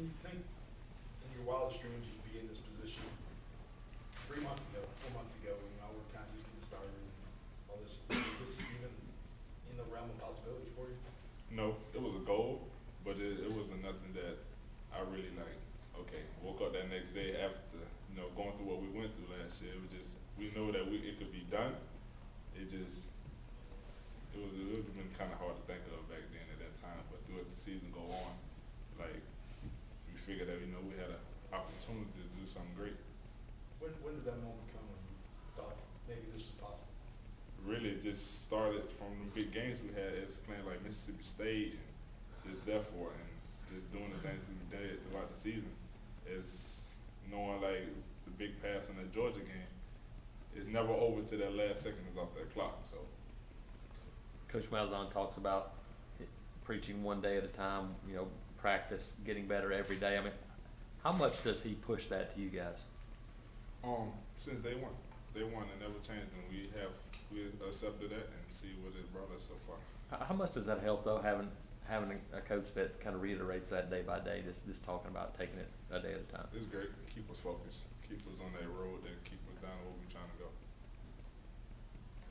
Can you think in your wildest dreams you'd be in this position 3 months ago, 4 months ago, when we're kind of just getting started and all this? Is this even in the realm of possibilities for you? No, it was a goal, but it wasn't nothing that I really like. Okay, woke up that next day after going through what we went through last year. It was just we know that it could be done. It would have been kind of hard to think of back then at that time. But through the season go on, like we figured that we had an opportunity to do something great. When did that moment come when you thought maybe this was possible? Really, it just started from the big games we had as playing like Mississippi State and just therefore and just doing the things we did throughout the season. Is knowing like the big pass in the Georgia game is never over till that last second is off that clock. So Coach Malzahn talks about preaching one day at a time, practice, getting better every day. I mean, how much does he push that to you guys? Since day one and never changed, and we accepted that and see what it brought us so far. How much does that help though, having a coach that kind of reiterates that day by day, just talking about taking it a day at a time? It's great. Keep us focused. Keep us on that road that keep us down where we're trying to go.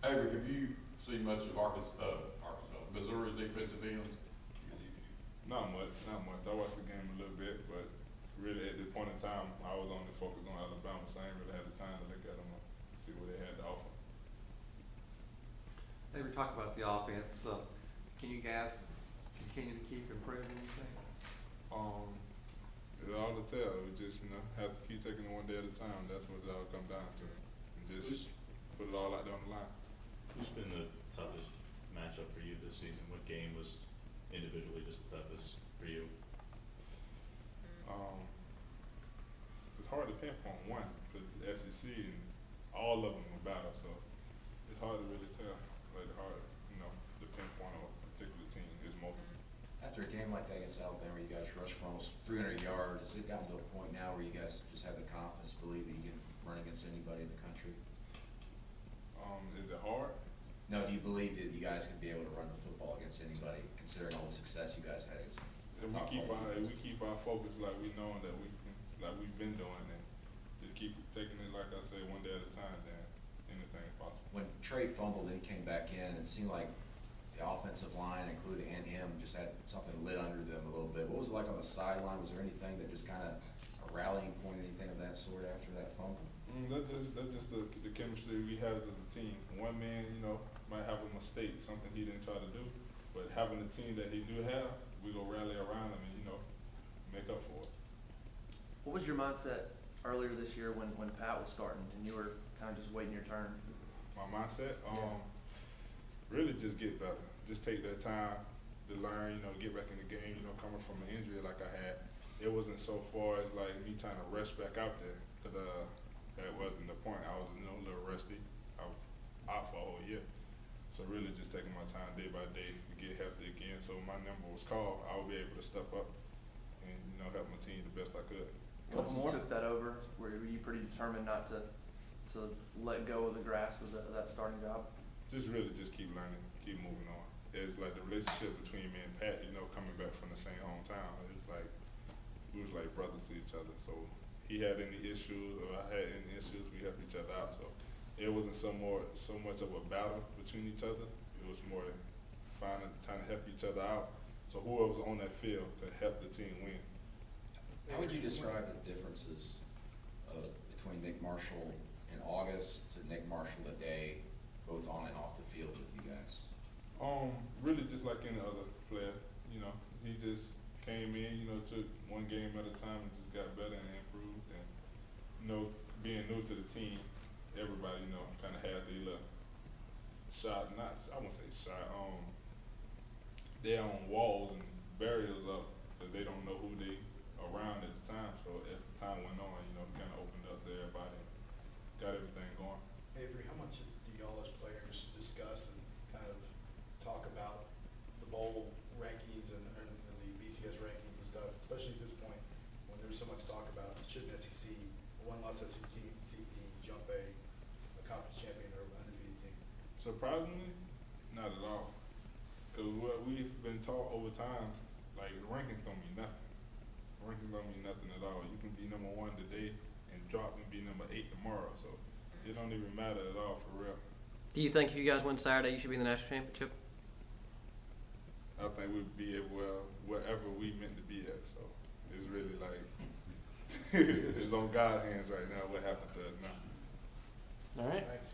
Avery, have you seen much of Missouri's defensive ends? Not much. I watched the game a little bit, but really at this point in time, I was only focused on Alabama, so I ain't really had the time to look at them and see what they had to offer. Hey, we talked about the offense. Can you guys continue to keep improving, you think? It's all to tell. We just have to keep taking it one day at a time. That's what it all comes down to, and just put it all out there on the line. Who's been the toughest matchup for you this season? What game was individually just the toughest for you? It's hard to pinpoint one because it's SEC and all of them are battle, so it's hard to really tell. Like to pinpoint a particular team. It's multiple. After a game like that against Alabama, you guys rushed for almost 300 yards. Has it gotten to a point now where you guys just have the confidence to believe that you can run against anybody in the country? Is it hard? No, do you believe that you guys can be able to run the football against anybody, considering all the success you guys had? If we keep our focus like we know that we've been doing, and just keep taking it like I say one day at a time, then anything is possible. When Trey fumbled and he came back in, it seemed like the offensive line, including him, just had something lit under them a little bit. What was it like on the sideline? Was there anything that just kind of a rallying point, anything of that sort after that fumble? That's just the chemistry we had as a team. One man, might have a mistake, something he didn't try to do, but having the team that he do have, we go rally around him and make up for it. What was your mindset earlier this year when Pat was starting and you were kind of just waiting your turn? My mindset, really just get better. Just take that time to learn, get back in the game. Coming from an injury like I had, it wasn't so far as like me trying to rush back out there, because that wasn't the point. I was a little rusty. I was out for a whole year. So really just taking my time day by day to get healthy again. So when my number was called, I would be able to step up and help my team the best I could. Once you took that over, were you pretty determined not to let go of the grasp of that starting job? Just keep learning, keep moving on. It's like the relationship between me and Pat, coming back from the same hometown. It's like we was like brothers to each other. So he had any issues or I had any issues, we helped each other out. So it wasn't so much of a battle between each other. It was more trying to help each other out. So whoever was on that field could help the team win. How would you describe the differences between Nick Marshall in August to Nick Marshall today, both on and off the field with you guys? Really just like any other player, he just came in, took one game at a time and just got better and improved. And, being new to the team, everybody, kind of had their little shot, I wouldn't say shot, their own walls and barriers up because they don't know who they around at the time. So as the time went on, kind of opened up to everybody and got everything going. Avery, how much do y'all as players discuss and kind of talk about the bowl rankings and the BCS rankings and stuff, especially at this point when there's so much talk about should an SEC, one loss SEC team jump a conference champion or undefeated team? Surprisingly, not at all. Because what we've been taught over time, like the rankings don't mean nothing. Rankings don't number 1 today and drop and be number 8 tomorrow. So it don't even matter at all for real. Do you think if you guys win Saturday, you should be in the national championship? I think we'd be at wherever we meant to be at. So it's really like it's on God's hands right now. What happened to us now? All right. Thanks.